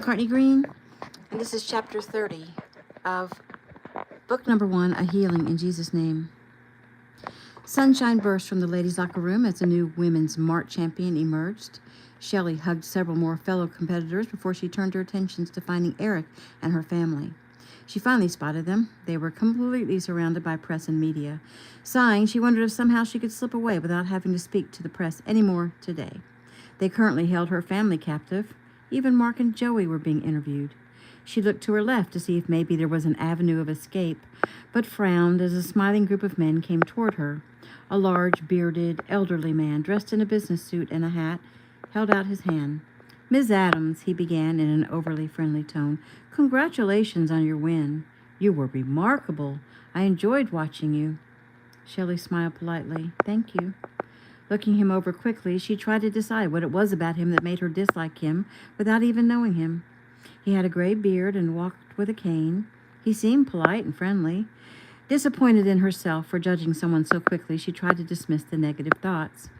McCartney Green, and this is chapter 30 of book number 1, A Healing in Jesus' Name. Sunshine burst from the ladies' locker room as a new women's mart champion emerged. Shelley hugged several more fellow competitors before she turned her attentions to finding Eric and her family. She finally spotted them. They were completely surrounded by press and media. Sighing, she wondered if somehow she could slip away without having to speak to the press anymore today. They currently held her family captive. Even Mark and Joey were being interviewed. She looked to her left to see if maybe there was an avenue of escape, but frowned as a smiling group of men came toward her. A large, bearded, elderly man dressed in a business suit and a hat held out his hand. "Ms. Adams," he began in an overly friendly tone, "congratulations on your win. You were remarkable. I enjoyed watching you." Shelley smiled politely. "Thank you." Looking him over quickly, she tried to decide what it was about him that made her dislike him without even knowing him. He had a gray beard and walked with a cane. He seemed polite and friendly. Disappointed in herself for judging someone so quickly, she tried to dismiss the negative thoughts.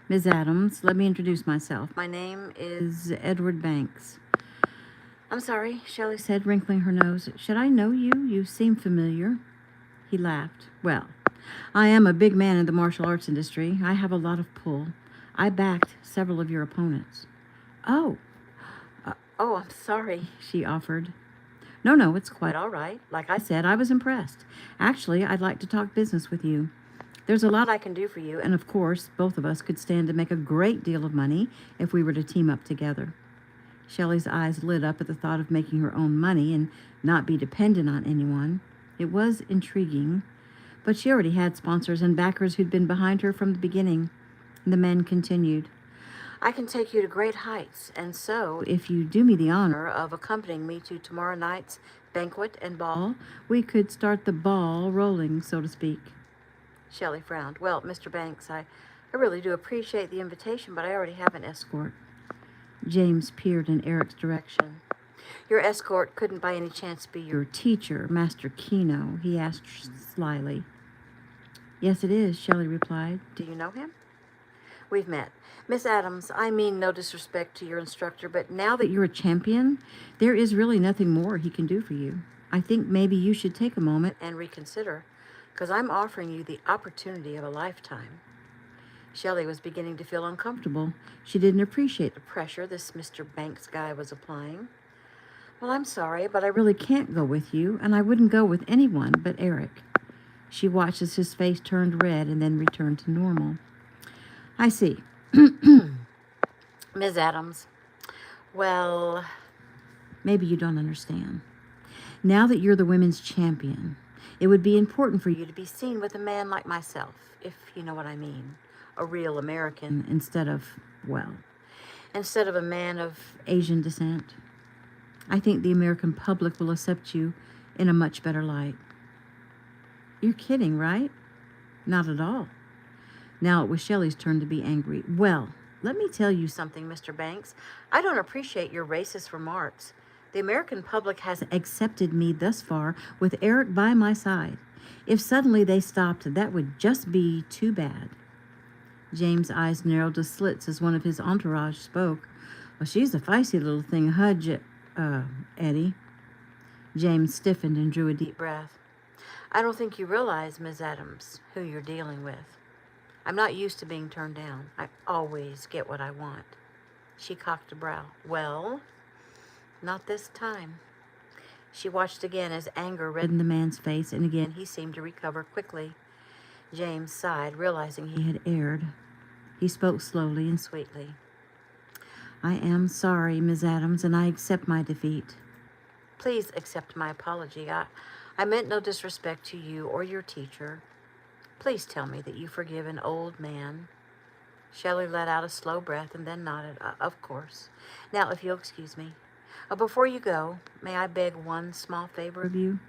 "Ms. Adams, let me introduce myself. My name is Edward Banks." "I'm sorry," Shelley said, wrinkling her nose. "Should I know you? You seem familiar." He laughed. "Well, I am a big man in the martial arts industry. I have a lot of pull. I backed several of your opponents." "Oh, I'm sorry," she offered. No, it's quite all right. Like I said, I was impressed. Actually, I'd like to talk business with you. There's a lot I can do for you, and of course, both of us could stand to make a great deal of money if we were to team up together." Shelley's eyes lit up at the thought of making her own money and not be dependent on anyone. It was intriguing, but she already had sponsors and backers who'd been behind her from the beginning. The man continued, "I can take you to great heights, and so, if you do me the honor of accompanying me to tomorrow night's banquet and ball, we could start the ball rolling, so to speak." Shelley frowned. "Well, Mr. Banks, I really do appreciate the invitation, but I already have an escort." James peered in Eric's direction. "Your escort couldn't by any chance be your teacher, Master Keno?" he asked slyly. "Yes, it is," Shelley replied. "Do you know him?" "We've met. Miss Adams, I mean no disrespect to your instructor, but now that you're a champion, there is really nothing more he can do for you. I think maybe you should take a moment and reconsider, because I'm offering you the opportunity of a lifetime." Shelley was beginning to feel uncomfortable. She didn't appreciate the pressure this Mr. Banks guy was applying. "Well, I'm sorry, but I really can't go with you, and I wouldn't go with anyone but Eric." She watched as his face turned red and then returned to normal. "I see. Ms. Adams, well, maybe you don't understand. Now that you're the women's champion, it would be important for you to be seen with a man like myself, if you know what I mean. A real American instead of a man of Asian descent. I think the American public will accept you in a much better light." "You're kidding, right?" "Not at all." Now it was Shelley's turn to be angry. "Well, let me tell you something, Mr. Banks. I don't appreciate your racist remarks. The American public has accepted me thus far with Eric by my side. If suddenly they stopped, that would just be too bad." James' eyes narrowed to slits as one of his entourage spoke. "Well, she's a feisty little thing, Eddie." James stiffened and drew a deep breath. "I don't think you realize, Ms. Adams, who you're dealing with. I'm not used to being turned down. I always get what I want." She cocked a brow. "Well, not this time." She watched again as anger reddened the man's face, and again he seemed to recover quickly. James sighed, realizing he had erred. He spoke slowly and sweetly. "I am sorry, Ms. Adams, and I accept my defeat." "Please accept my apology. I meant no disrespect to you or your teacher. Please tell me that you forgive an old man." Shelley let out a slow breath and then nodded. Of course. Now, if you'll excuse me. Before you go, may I beg one small favor of you?"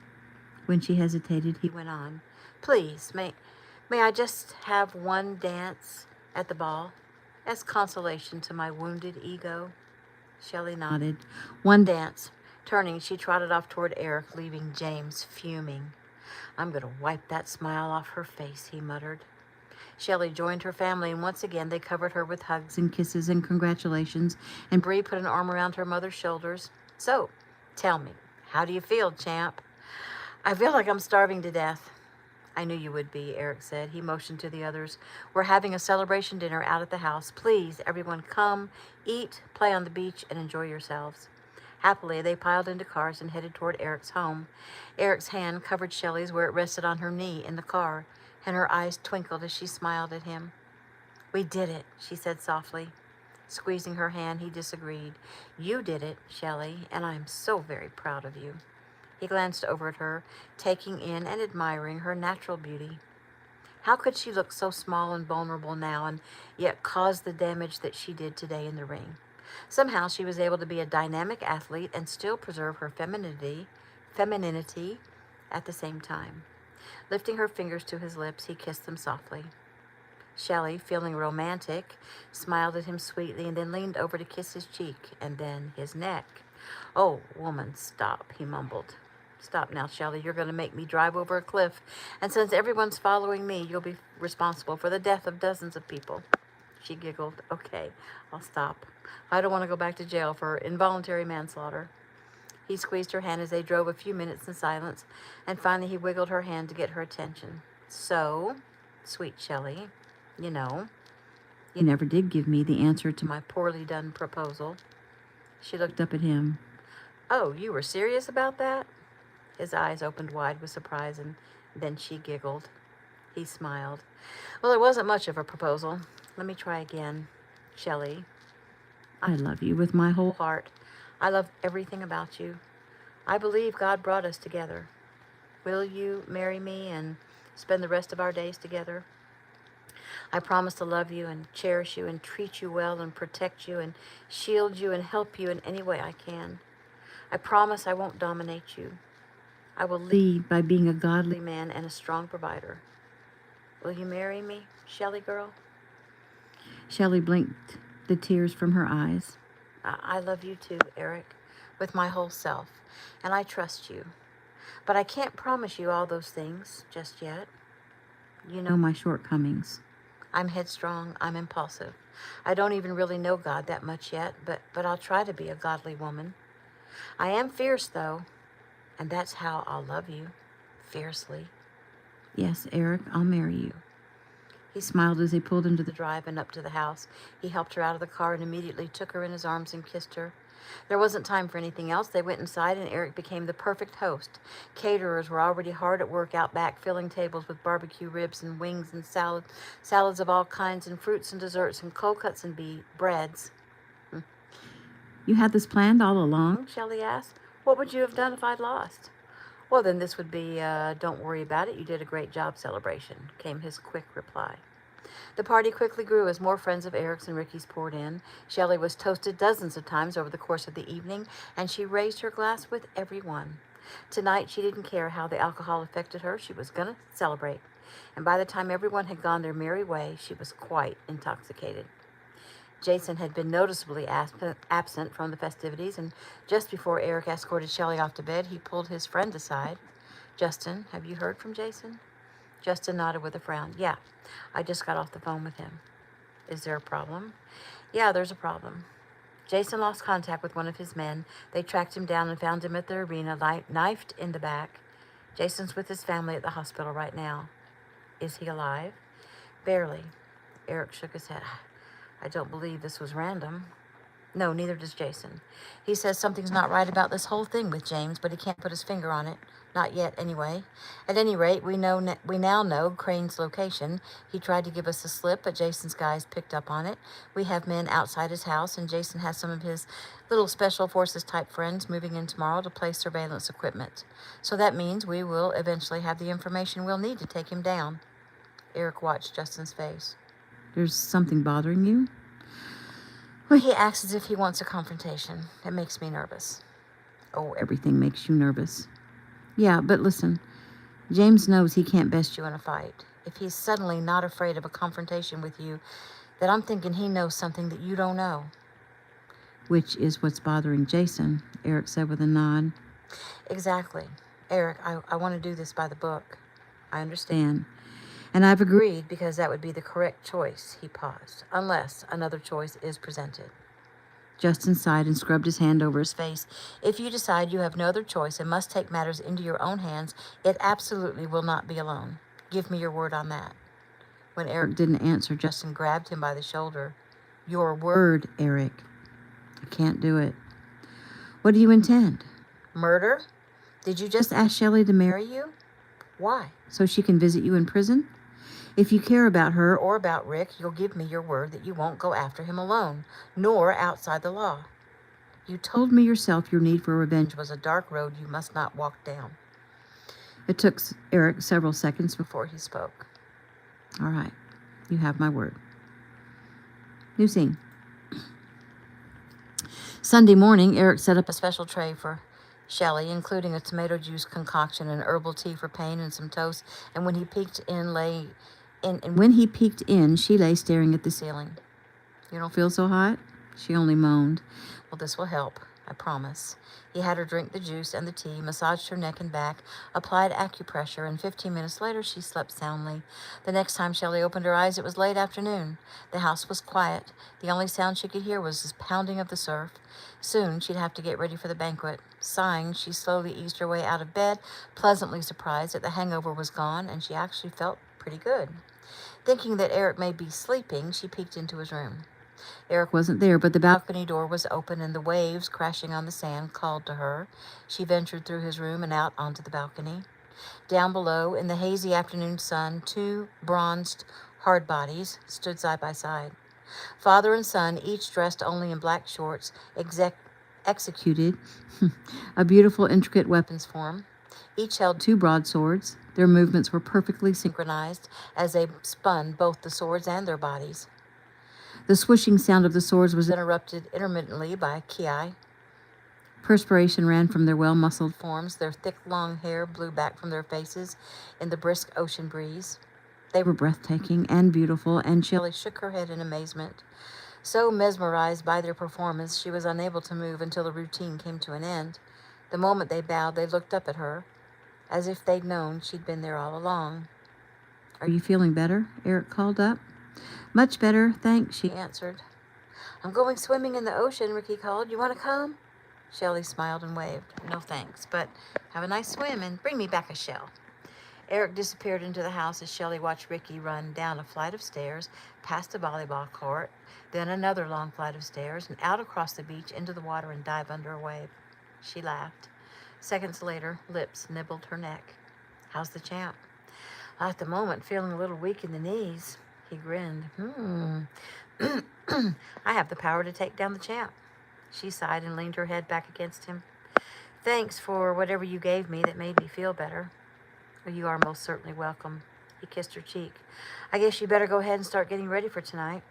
When she hesitated, he went on. "Please, may I just have one dance at the ball, as consolation to my wounded ego?" Shelley nodded. "One dance." Turning, she trotted off toward Eric, leaving James fuming. "I'm going to wipe that smile off her face," he muttered. Shelley joined her family, and once again they covered her with hugs and kisses and congratulations, and Bree put an arm around her mother's shoulders. So, tell me, how do you feel, champ? I feel like I'm starving to death. I knew you would be, Eric said. He motioned to the others. We're having a celebration dinner out at the house. Please, everyone, come, eat, play on the beach, and enjoy yourselves. Happily, they piled into cars and headed toward Eric's home. Eric's hand covered Shelley's where it rested on her knee in the car, and her eyes twinkled as she smiled at him. We did it, she said softly. Squeezing her hand, he disagreed. You did it, Shelley, and I am so very proud of you. He glanced over at her, taking in and admiring her natural beauty. How could she look so small and vulnerable now and yet cause the damage that she did today in the ring? Somehow she was able to be a dynamic athlete and still preserve her femininity at the same time. Lifting her fingers to his lips, he kissed them softly. Shelley, feeling romantic, smiled at him sweetly and then leaned over to kiss his cheek and then his neck. Oh, woman, stop, he mumbled. Stop now, Shelley. You're going to make me drive over a cliff. And since everyone's following me, you'll be responsible for the death of dozens of people. She giggled. Okay, I'll stop. I don't want to go back to jail for involuntary manslaughter. He squeezed her hand as they drove a few minutes in silence, and finally he wiggled her hand to get her attention. So, sweet Shelley, you know, you never did give me the answer to my poorly done proposal. She looked up at him. Oh, you were serious about that? His eyes opened wide with surprise, and then she giggled. He smiled. Well, it wasn't much of a proposal. Let me try again. Shelley, I love you with my whole heart. I love everything about you. I believe God brought us together. Will you marry me and spend the rest of our days together? I promise to love you and cherish you and treat you well and protect you and shield you and help you in any way I can. I promise I won't dominate you. I will lead by being a godly man and a strong provider. Will you marry me, Shelley girl? Shelley blinked the tears from her eyes. I love you too, Eric, with my whole self, and I trust you. But I can't promise you all those things just yet. You know my shortcomings. I'm headstrong, I'm impulsive. I don't even really know God that much yet, but I'll try to be a godly woman. I am fierce, though, and that's how I'll love you, fiercely. Yes, Eric, I'll marry you. He smiled as they pulled into the drive and up to the house. He helped her out of the car and immediately took her in his arms and kissed her. There wasn't time for anything else. They went inside, and Eric became the perfect host. Caterers were already hard at work out back, filling tables with barbecue ribs and wings and salads of all kinds, and fruits and desserts and cold cuts and breads. You had this planned all along? Shelley asked. What would you have done if I'd lost? Well, then this would be, don't worry about it, you did a great job celebration, came his quick reply. The party quickly grew as more friends of Eric's and Ricky's poured in. Shelley was toasted dozens of times over the course of the evening, and she raised her glass with everyone. Tonight, she didn't care how the alcohol affected her. She was going to celebrate. And by the time everyone had gone their merry way, she was quite intoxicated. Jason had been noticeably absent from the festivities, and just before Eric escorted Shelley off to bed, he pulled his friend aside. Justin, have you heard from Jason? Justin nodded with a frown. Yeah, I just got off the phone with him. Is there a problem? Yeah, there's a problem. Jason lost contact with one of his men. They tracked him down and found him at the arena, knifed in the back. Jason's with his family at the hospital right now. Is he alive? Barely. Eric shook his head. I don't believe this was random. No, neither does Jason. He says something's not right about this whole thing with James, but he can't put his finger on it. Not yet, anyway. At any rate, we now know Crane's location. He tried to give us a slip, but Jason's guys picked up on it. We have men outside his house, and Jason has some of his little special forces type friends moving in tomorrow to place surveillance equipment. So that means we will eventually have the information we'll need to take him down. Eric watched Justin's face. There's something bothering you? Well, he acts as if he wants a confrontation. It makes me nervous. Oh, everything makes you nervous. Yeah, but listen, James knows he can't best you in a fight. If he's suddenly not afraid of a confrontation with you, then I'm thinking he knows something that you don't know. Which is what's bothering Jason, Eric said with a nod. Exactly. Eric, I want to do this by the book. I understand. And I've agreed because that would be the correct choice, he paused, unless another choice is presented. Justin sighed and scrubbed his hand over his face. If you decide you have no other choice and must take matters into your own hands, it absolutely will not be alone. Give me your word on that. When Eric didn't answer, Justin grabbed him by the shoulder. Your word, Eric. I can't do it. What do you intend? Murder? Did you just ask Shelley to marry you? Why? So she can visit you in prison? If you care about her or about Rick, you'll give me your word that you won't go after him alone, nor outside the law. You told me yourself your need for revenge was a dark road you must not walk down. It took Eric several seconds before he spoke. All right, you have my word. New scene. Sunday morning, Eric set up a special tray for Shelley, including a tomato juice concoction and herbal tea for pain and some toast. And when he peeked in, she lay staring at the ceiling. You don't feel so hot? She only moaned. Well, this will help, I promise. He had her drink the juice and the tea, massaged her neck and back, applied acupressure, and 15 minutes later she slept soundly. The next time Shelley opened her eyes, it was late afternoon. The house was quiet. The only sound she could hear was the pounding of the surf. Soon she'd have to get ready for the banquet. Sighing, she slowly eased her way out of bed, pleasantly surprised that the hangover was gone, and she actually felt pretty good. Thinking that Eric may be sleeping, she peeked into his room. Eric wasn't there, but the balcony door was open and the waves crashing on the sand called to her. She ventured through his room and out onto the balcony. Down below, in the hazy afternoon sun, two bronzed hard bodies stood side by side. Father and son, each dressed only in black shorts, executed a beautiful, intricate weapons form. Each held two broadswords. Their movements were perfectly synchronized as they spun both the swords and their bodies. The swishing sound of the swords was interrupted intermittently by ki. Perspiration ran from their well-muscled forms. Their thick, long hair blew back from their faces in the brisk ocean breeze. They were breathtaking and beautiful, and Shelley shook her head in amazement. So mesmerized by their performance, she was unable to move until the routine came to an end. The moment they bowed, they looked up at her, as if they'd known she'd been there all along. Are you feeling better? Eric called up. Much better, thanks, she answered. I'm going swimming in the ocean, Ricky called. You want to come? Shelley smiled and waved. No thanks, but have a nice swim and bring me back a shell. Eric disappeared into the house as Shelley watched Ricky run down a flight of stairs, past a volleyball court, then another long flight of stairs, and out across the beach into the water and dive under a wave. She laughed. Seconds later, lips nibbled her neck. How's the champ? At the moment, feeling a little weak in the knees. He grinned. I have the power to take down the champ. She sighed and leaned her head back against him. Thanks for whatever you gave me that made me feel better. Well, you are most certainly welcome. He kissed her cheek. I guess you better go ahead and start getting ready for tonight.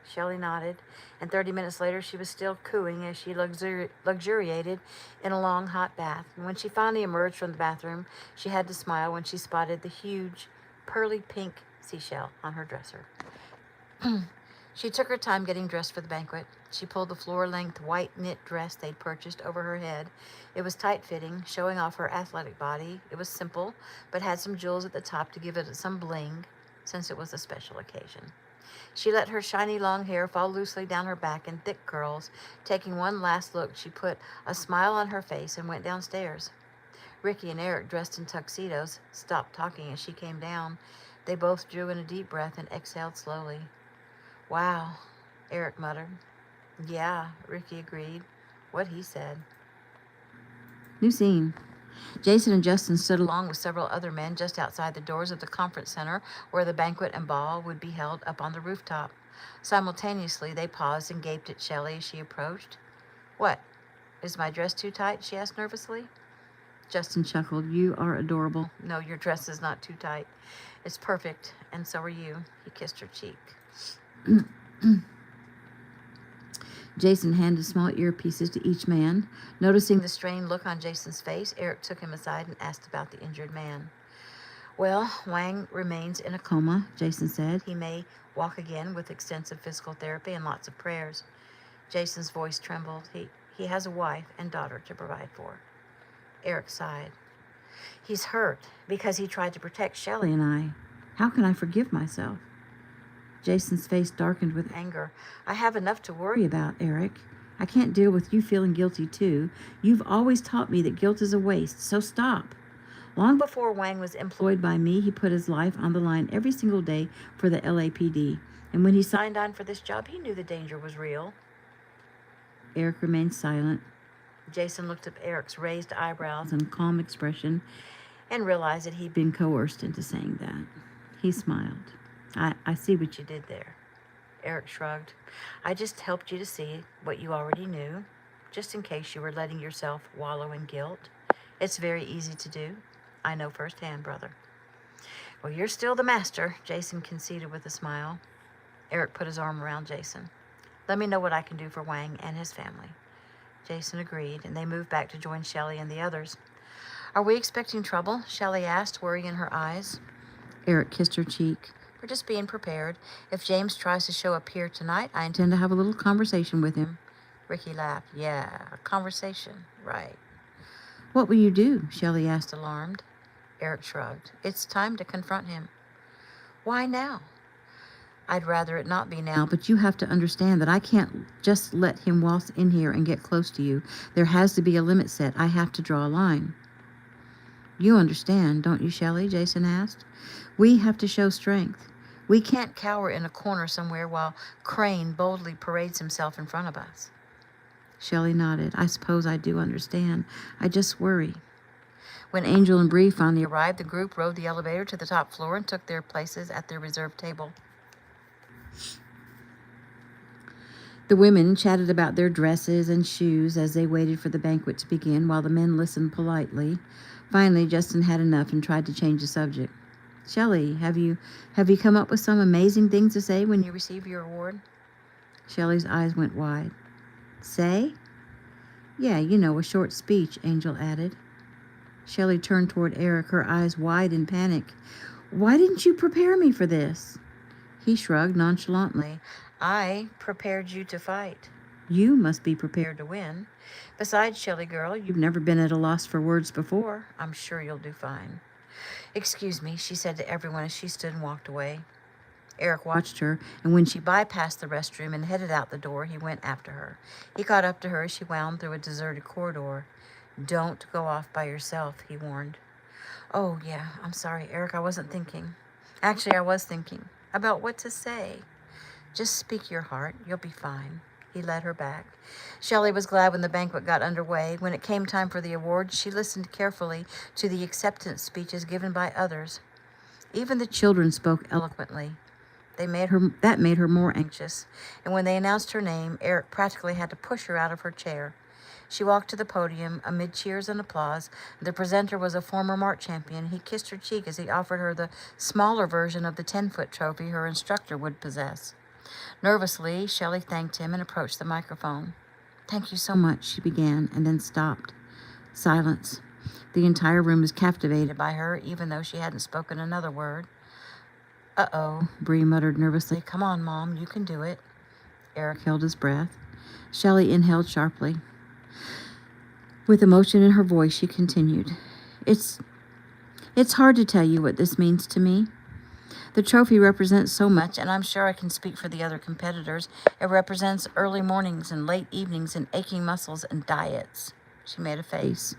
Shelley nodded, and 30 minutes later she was still cooing as she luxuriated in a long hot bath. And when she finally emerged from the bathroom, she had to smile when she spotted the huge, pearly pink seashell on her dresser. She took her time getting dressed for the banquet. She pulled the floor-length white knit dress they'd purchased over her head. It was tight-fitting, showing off her athletic body. It was simple, but had some jewels at the top to give it some bling, since it was a special occasion. She let her shiny long hair fall loosely down her back in thick curls. Taking one last look, she put a smile on her face and went downstairs. Ricky and Eric, dressed in tuxedos, stopped talking as she came down. They both drew in a deep breath and exhaled slowly. Wow, Eric muttered. Yeah, Ricky agreed. What he said. New scene. Jason and Justin stood along with several other men just outside the doors of the conference center where the banquet and ball would be held up on the rooftop. Simultaneously, they paused and gaped at Shelley as she approached. What? Is my dress too tight? She asked nervously. Justin chuckled. You are adorable. No, your dress is not too tight. It's perfect, and so are you. He kissed her cheek. Jason handed small earpieces to each man. Noticing the strained look on Jason's face, Eric took him aside and asked about the injured man. Well, Wang remains in a coma, Jason said. He may walk again with extensive physical therapy and lots of prayers. Jason's voice trembled. He has a wife and daughter to provide for. Eric sighed. He's hurt because he tried to protect Shelley and I. How can I forgive myself? Jason's face darkened with anger. I have enough to worry about, Eric. I can't deal with you feeling guilty, too. You've always taught me that guilt is a waste, so stop. Long before Wang was employed by me, he put his life on the line every single day for the LAPD. And when he signed on for this job, he knew the danger was real. Eric remained silent. Jason looked at Eric's raised eyebrows and calm expression and realized that he'd been coerced into saying that. He smiled. I see what you did there. Eric shrugged. I just helped you to see what you already knew, just in case you were letting yourself wallow in guilt. It's very easy to do. I know firsthand, brother. Well, you're still the master, Jason conceded with a smile. Eric put his arm around Jason. Let me know what I can do for Wang and his family. Jason agreed, and they moved back to join Shelley and the others. Are we expecting trouble? Shelley asked, worry in her eyes. Eric kissed her cheek. We're just being prepared. If James tries to show up here tonight, I intend to have a little conversation with him. Ricky laughed. Yeah, a conversation, right. What will you do? Shelley asked, alarmed. Eric shrugged. It's time to confront him. Why now? I'd rather it not be now, but you have to understand that I can't just let him waltz in here and get close to you. There has to be a limit set. I have to draw a line. You understand, don't you, Shelley? Jason asked. We have to show strength. We can't cower in a corner somewhere while Crane boldly parades himself in front of us. Shelley nodded. I suppose I do understand. I just worry. When Angel and Bree finally arrived, the group rode the elevator to the top floor and took their places at their reserved table. The women chatted about their dresses and shoes as they waited for the banquet to begin, while the men listened politely. Finally, Justin had enough and tried to change the subject. Shelley, have you come up with some amazing things to say when you receive your award? Shelley's eyes went wide. Say? Yeah, a short speech, Angel added. Shelley turned toward Eric, her eyes wide in panic. Why didn't you prepare me for this? He shrugged nonchalantly. I prepared you to fight. You must be prepared to win. Besides, Shelley girl, you've never been at a loss for words before. I'm sure you'll do fine. Excuse me, she said to everyone as she stood and walked away. Eric watched her, and when she bypassed the restroom and headed out the door, he went after her. He caught up to her as she wound through a deserted corridor. Don't go off by yourself, he warned. Oh, yeah, I'm sorry, Eric, I wasn't thinking. Actually, I was thinking about what to say. Just speak your heart. You'll be fine. He led her back. Shelley was glad when the banquet got underway. When it came time for the awards, she listened carefully to the acceptance speeches given by others. Even the children spoke eloquently. That made her more anxious. And when they announced her name, Eric practically had to push her out of her chair. She walked to the podium amid cheers and applause. The presenter was a former Mart champion. He kissed her cheek as he offered her the smaller version of the 10-foot trophy her instructor would possess. Nervously, Shelley thanked him and approached the microphone. Thank you so much, she began, and then stopped. Silence. The entire room was captivated by her, even though she hadn't spoken another word. Uh-oh, Bree muttered nervously. Come on, Mom, you can do it. Eric held his breath. Shelley inhaled sharply. With emotion in her voice, she continued. It's hard to tell you what this means to me. The trophy represents so much, and I'm sure I can speak for the other competitors. It represents early mornings and late evenings and aching muscles and diets. She made a face.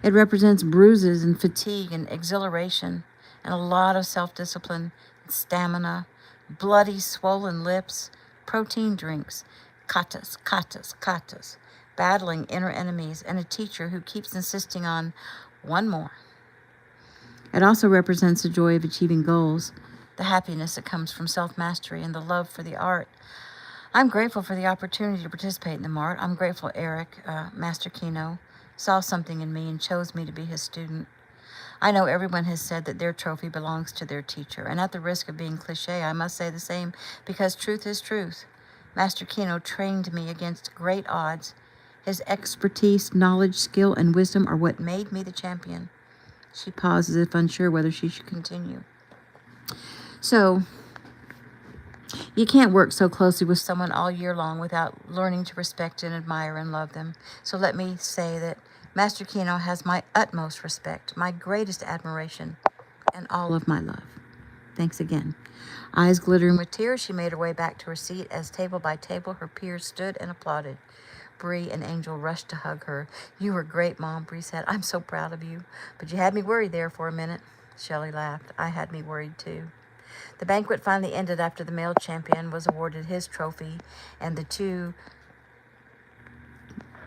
It represents bruises and fatigue and exhilaration and a lot of self-discipline and stamina, bloody, swollen lips, protein drinks, katas, battling inner enemies, and a teacher who keeps insisting on one more. It also represents the joy of achieving goals, the happiness that comes from self-mastery, and the love for the art. I'm grateful for the opportunity to participate in the Mart. I'm grateful Eric, Master Kino, saw something in me and chose me to be his student. I know everyone has said that their trophy belongs to their teacher, and at the risk of being cliche, I must say the same, because truth is truth. Master Kino trained me against great odds. His expertise, knowledge, skill, and wisdom are what made me the champion. She paused as if unsure whether she should continue. So, you can't work so closely with someone all year long without learning to respect and admire and love them. So let me say that Master Kino has my utmost respect, my greatest admiration, and all of my love. Thanks again. Eyes glittering with tears, she made her way back to her seat as table by table her peers stood and applauded. Bree and Angel rushed to hug her. "You were great, Mom," Bree said. "I'm so proud of you. But you had me worried there for a minute." Shelley laughed. "I had me worried, too." The banquet finally ended after the male champion was awarded his trophy and the two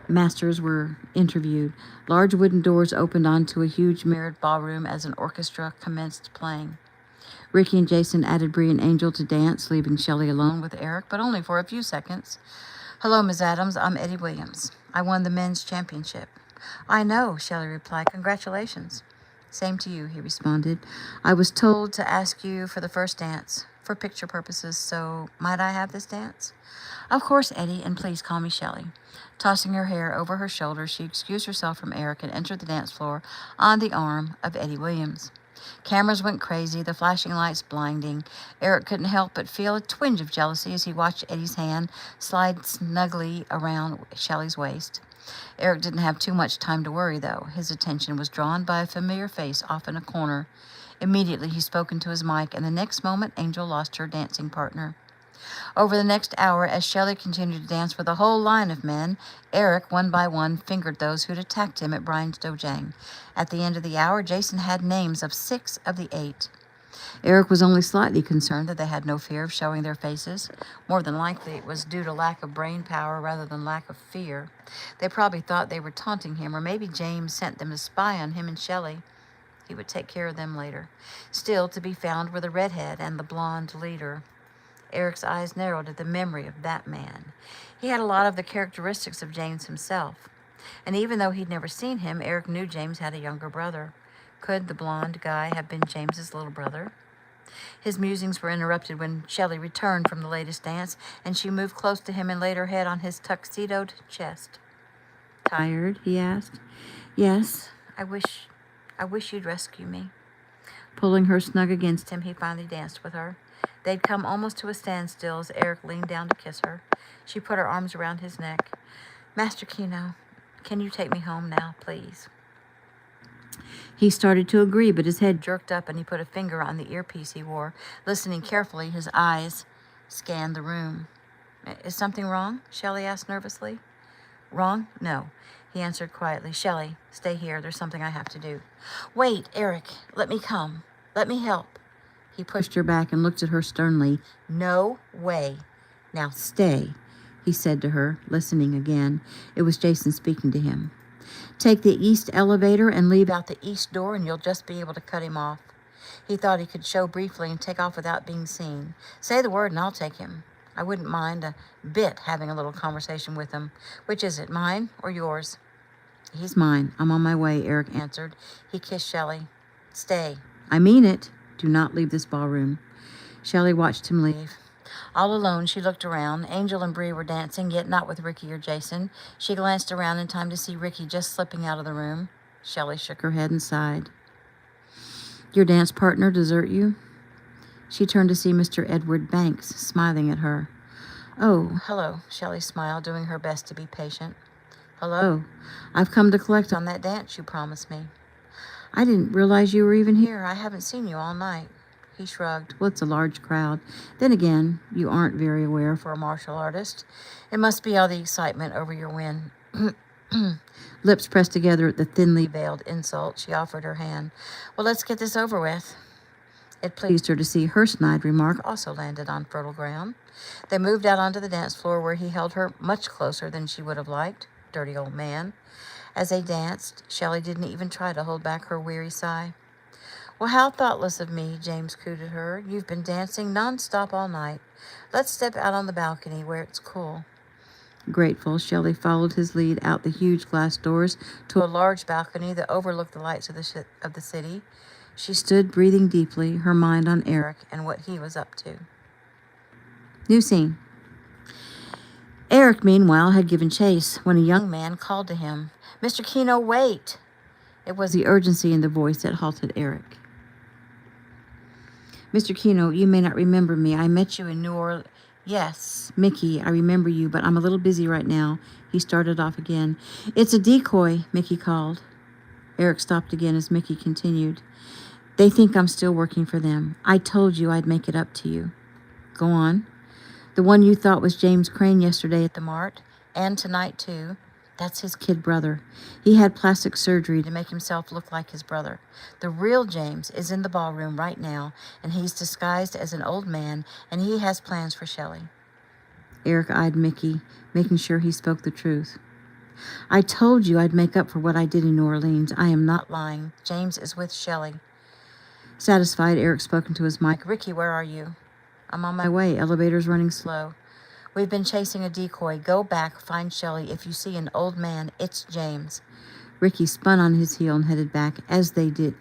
masters were interviewed. Large wooden doors opened onto a huge mirrored ballroom as an orchestra commenced playing. Ricky and Jason added Bree and Angel to dance, leaving Shelley alone with Eric, but only for a few seconds. "Hello, Miss Adams. I'm Eddie Williams. I won the men's championship." "I know," Shelley replied. "Congratulations." "Same to you," he responded. "I was told to ask you for the first dance, for picture purposes, so might I have this dance?" "Of course, Eddie, and please call me Shelley." Tossing her hair over her shoulders, she excused herself from Eric and entered the dance floor on the arm of Eddie Williams. Cameras went crazy, the flashing lights blinding. Eric couldn't help but feel a twinge of jealousy as he watched Eddie's hand slide snugly around Shelley's waist. Eric didn't have too much time to worry, though. His attention was drawn by a familiar face off in a corner. Immediately, he spoke into his mic, and the next moment, Angel lost her dancing partner. Over the next hour, as Shelley continued to dance with a whole line of men, Eric, one by one, fingered those who'd attacked him at Brian's dojang. At the end of the hour, Jason had names of 6 of the 8. Eric was only slightly concerned that they had no fear of showing their faces. More than likely, it was due to lack of brain power rather than lack of fear. They probably thought they were taunting him, or maybe James sent them to spy on him and Shelley. He would take care of them later. Still, to be found were the redhead and the blonde leader. Eric's eyes narrowed at the memory of that man. He had a lot of the characteristics of James himself. And even though he'd never seen him, Eric knew James had a younger brother. Could the blonde guy have been James's little brother? His musings were interrupted when Shelley returned from the latest dance, and she moved close to him and laid her head on his tuxedoed chest. "Tired?" he asked. "Yes. I wish you'd rescue me." Pulling her snug against him, he finally danced with her. They'd come almost to a standstill as Eric leaned down to kiss her. She put her arms around his neck. "Master Kino, can you take me home now, please?" He started to agree, but his head jerked up and he put a finger on the earpiece he wore. Listening carefully, his eyes scanned the room. "Is something wrong?" Shelley asked nervously. "Wrong? No," he answered quietly. "Shelley, stay here. There's something I have to do." "Wait, Eric. Let me come. Let me help." He pushed her back and looked at her sternly. "No way. Now stay," he said to her, listening again. It was Jason speaking to him. "Take the east elevator and leave out the east door, and you'll just be able to cut him off." He thought he could show briefly and take off without being seen. "Say the word and I'll take him. I wouldn't mind a bit having a little conversation with him. Which is it, mine or yours?" "He's mine. I'm on my way," Eric answered. He kissed Shelley. "Stay. I mean it. Do not leave this ballroom." Shelley watched him leave. All alone, she looked around. Angel and Bree were dancing, yet not with Ricky or Jason. She glanced around in time to see Ricky just slipping out of the room. Shelley shook her head and sighed. "Your dance partner desert you?" She turned to see Mr. Edward Banks smiling at her. "Oh, hello," Shelley smiled, doing her best to be patient. "Hello. I've come to collect on that dance you promised me." "I didn't realize you were even here. I haven't seen you all night." He shrugged. "Well, it's a large crowd. Then again, you aren't very aware for a martial artist. It must be all the excitement over your win." Lips pressed together at the thinly veiled insult, she offered her hand. "Well, let's get this over with." It pleased her to see her snide remark also landed on fertile ground. They moved out onto the dance floor where he held her much closer than she would have liked. Dirty old man. As they danced, Shelley didn't even try to hold back her weary sigh. "Well, how thoughtless of me," James cooed at her. "You've been dancing nonstop all night. Let's step out on the balcony where it's cool." Grateful, Shelley followed his lead out the huge glass doors to a large balcony that overlooked the lights of the city. She stood breathing deeply, her mind on Eric and what he was up to. New scene. Eric, meanwhile, had given chase when a young man called to him. "Mr. Kino, wait!" It was the urgency in the voice that halted Eric. "Mr. Kino, you may not remember me. I met you in New Orleans." "Yes, Mickey, I remember you, but I'm a little busy right now." He started off again. "It's a decoy," Mickey called. Eric stopped again as Mickey continued. "They think I'm still working for them. I told you I'd make it up to you." "Go on." "The one you thought was James Crane yesterday at the mart. And tonight, too. That's his kid brother. He had plastic surgery to make himself look like his brother. The real James is in the ballroom right now, and he's disguised as an old man, and he has plans for Shelley. Eric eyed Mickey, making sure he spoke the truth. I told you I'd make up for what I did in New Orleans. I am not lying. James is with Shelley. Satisfied, Eric spoke into his mic. Ricky, where are you? I'm on my way. Elevator's running slow. We've been chasing a decoy. Go back, find Shelley. If you see an old man, it's James. Ricky spun on his heel and headed back, as did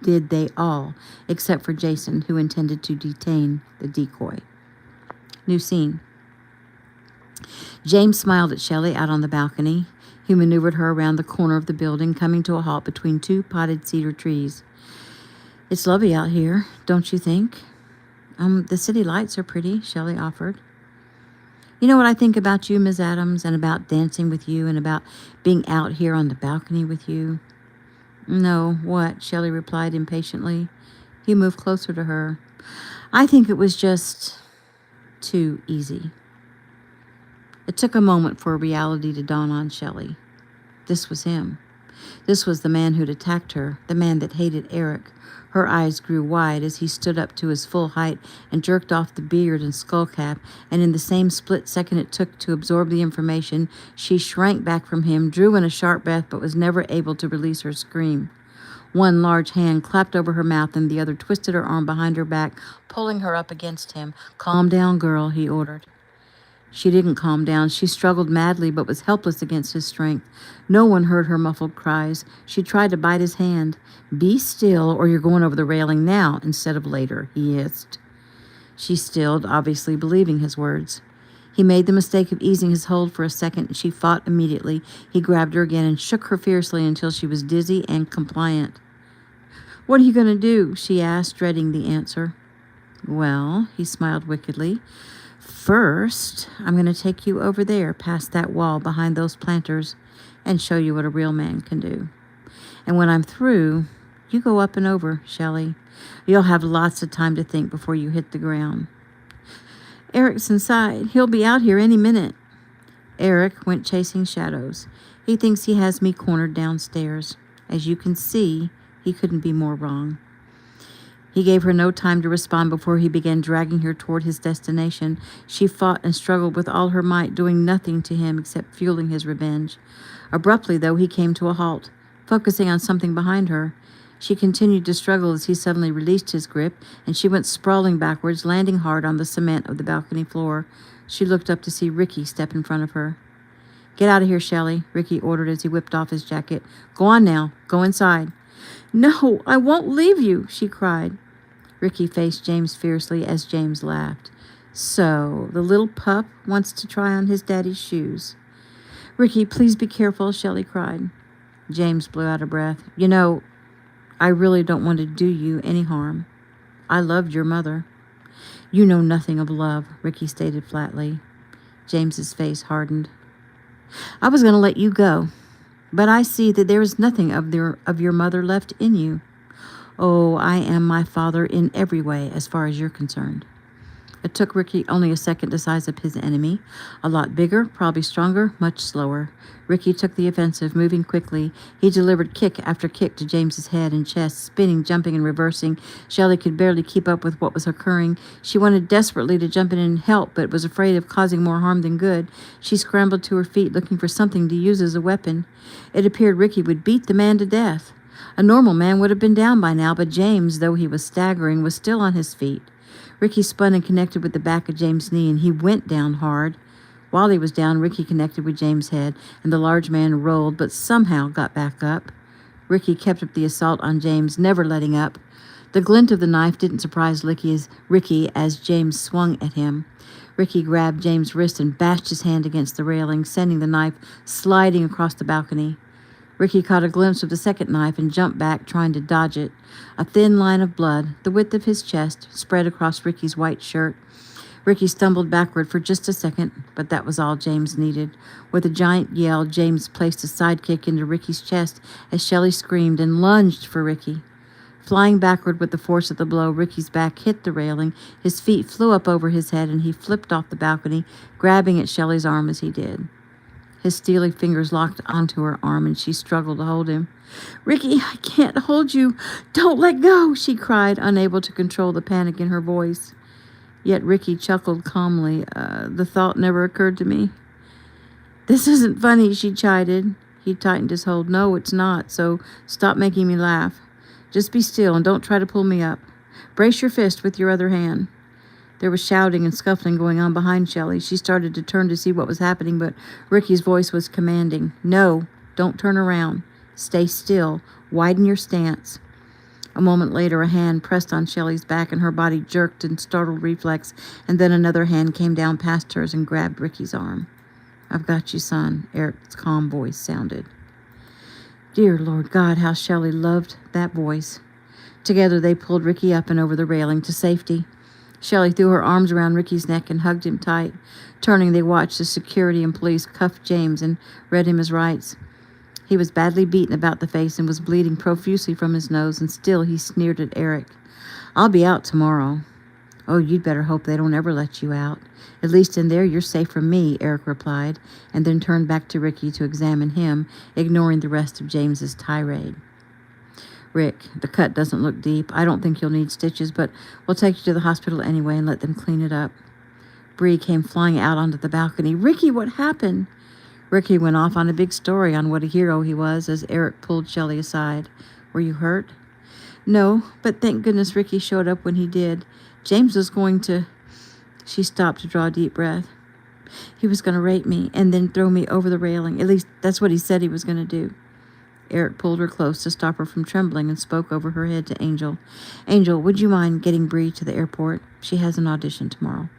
they all, except for Jason, who intended to detain the decoy. New scene. James smiled at Shelley out on the balcony. He maneuvered her around the corner of the building, coming to a halt between two potted cedar trees. It's lovely out here, don't you think? The city lights are pretty, Shelley offered. You know what I think about you, Miss Adams, and about dancing with you, and about being out here on the balcony with you? No, what? Shelley replied impatiently. He moved closer to her. I think it was just too easy. It took a moment for reality to dawn on Shelley. This was him. This was the man who'd attacked her, the man that hated Eric. Her eyes grew wide as he stood up to his full height and jerked off the beard and skullcap, and in the same split second it took to absorb the information, she shrank back from him, drew in a sharp breath, but was never able to release her scream. One large hand clapped over her mouth, and the other twisted her arm behind her back, pulling her up against him. Calm down, girl, he ordered. She didn't calm down. She struggled madly, but was helpless against his strength. No one heard her muffled cries. She tried to bite his hand. Be still, or you're going over the railing now instead of later, he hissed. She stilled, obviously believing his words. He made the mistake of easing his hold for a second, and she fought immediately. He grabbed her again and shook her fiercely until she was dizzy and compliant. What are you going to do? She asked, dreading the answer. Well, he smiled wickedly. First, I'm going to take you over there past that wall behind those planters and show you what a real man can do. And when I'm through, you go up and over, Shelley. You'll have lots of time to think before you hit the ground. Eric's inside. He'll be out here any minute. Eric went chasing shadows. He thinks he has me cornered downstairs. As you can see, he couldn't be more wrong. He gave her no time to respond before he began dragging her toward his destination. She fought and struggled with all her might, doing nothing to him except fueling his revenge. Abruptly, though, he came to a halt, focusing on something behind her. She continued to struggle as he suddenly released his grip, and she went sprawling backwards, landing hard on the cement of the balcony floor. She looked up to see Ricky step in front of her. Get out of here, Shelley, Ricky ordered as he whipped off his jacket. Go on now. Go inside. No, I won't leave you, she cried. Ricky faced James fiercely as James laughed. So, the little pup wants to try on his daddy's shoes. Ricky, please be careful, Shelley cried. James blew out a breath. You know, I really don't want to do you any harm. I loved your mother. You know nothing of love, Ricky stated flatly. James's face hardened. I was going to let you go, but I see that there is nothing of your mother left in you. Oh, I am my father in every way, as far as you're concerned. It took Ricky only a second to size up his enemy. A lot bigger, probably stronger, much slower. Ricky took the offensive, moving quickly. He delivered kick after kick to James's head and chest, spinning, jumping, and reversing. Shelley could barely keep up with what was occurring. She wanted desperately to jump in and help, but was afraid of causing more harm than good. She scrambled to her feet, looking for something to use as a weapon. It appeared Ricky would beat the man to death. A normal man would have been down by now, but James, though he was staggering, was still on his feet. Ricky spun and connected with the back of James' knee, and he went down hard. While he was down, Ricky connected with James' head, and the large man rolled, but somehow got back up. Ricky kept up the assault on James, never letting up. The glint of the knife didn't surprise Ricky as James swung at him. Ricky grabbed James' wrist and bashed his hand against the railing, sending the knife sliding across the balcony. Ricky caught a glimpse of the second knife and jumped back, trying to dodge it. A thin line of blood, the width of his chest, spread across Ricky's white shirt. Ricky stumbled backward for just a second, but that was all James needed. With a giant yell, James placed a sidekick into Ricky's chest as Shelley screamed and lunged for Ricky. Flying backward with the force of the blow, Ricky's back hit the railing. His feet flew up over his head, and he flipped off the balcony, grabbing at Shelley's arm as he did. His steely fingers locked onto her arm, and she struggled to hold him. "Ricky, I can't hold you. Don't let go," she cried, unable to control the panic in her voice. Yet Ricky chuckled calmly. The thought never occurred to me." "This isn't funny," she chided. He tightened his hold. "No, it's not, so stop making me laugh. Just be still and don't try to pull me up. Brace your fist with your other hand." There was shouting and scuffling going on behind Shelley. She started to turn to see what was happening, but Ricky's voice was commanding. "No, don't turn around. Stay still. Widen your stance." A moment later, a hand pressed on Shelley's back, and her body jerked in startled reflex, and then another hand came down past hers and grabbed Ricky's arm. "I've got you, son," Eric's calm voice sounded. Dear Lord God, how Shelley loved that voice. Together they pulled Ricky up and over the railing to safety. Shelley threw her arms around Ricky's neck and hugged him tight. Turning, they watched the security and police cuff James and read him his rights. He was badly beaten about the face and was bleeding profusely from his nose, and still he sneered at Eric. "I'll be out tomorrow." "Oh, you'd better hope they don't ever let you out. At least in there you're safe from me," Eric replied, and then turned back to Ricky to examine him, ignoring the rest of James's tirade. "Rick, the cut doesn't look deep. I don't think you'll need stitches, but we'll take you to the hospital anyway and let them clean it up." Bree came flying out onto the balcony. "Ricky, what happened?" Ricky went off on a big story on what a hero he was as Eric pulled Shelley aside. "Were you hurt?" "No, but thank goodness Ricky showed up when he did. James was going to..." She stopped to draw a deep breath. "He was going to rape me and then throw me over the railing. At least that's what he said he was going to do." Eric pulled her close to stop her from trembling and spoke over her head to Angel. "Angel, would you mind getting Bree to the airport? She has an audition tomorrow."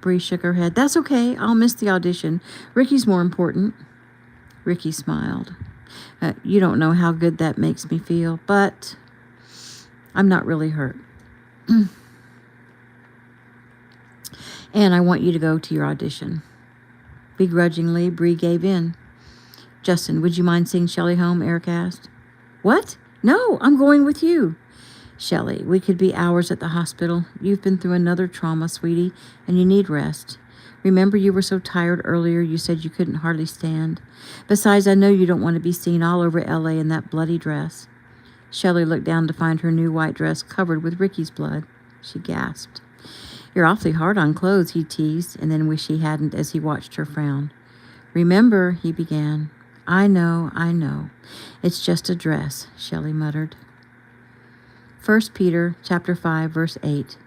Bree shook her head. "That's okay. I'll miss the audition. Ricky's more important." Ricky smiled. You don't know how good that makes me feel, but I'm not really hurt. And I want you to go to your audition." Begrudgingly, Bree gave in. "Justin, would you mind seeing Shelley home?" Eric asked. "What? No, I'm going with you." "Shelley, we could be hours at the hospital. You've been through another trauma, sweetie, and you need rest. Remember you were so tired earlier you said you couldn't hardly stand. Besides, I know you don't want to be seen all over L.A. in that bloody dress." Shelley looked down to find her new white dress covered with Ricky's blood. She gasped. "You're awfully hard on clothes," he teased, and then wished he hadn't as he watched her frown. "Remember," he began. I know. It's just a dress," Shelley muttered. 1 Peter chapter 5, verse 8.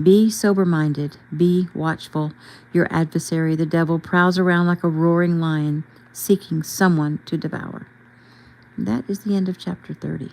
"Be sober-minded, be watchful. Your adversary, the devil, prowls around like a roaring lion, seeking someone to devour." And that is the end of chapter 30.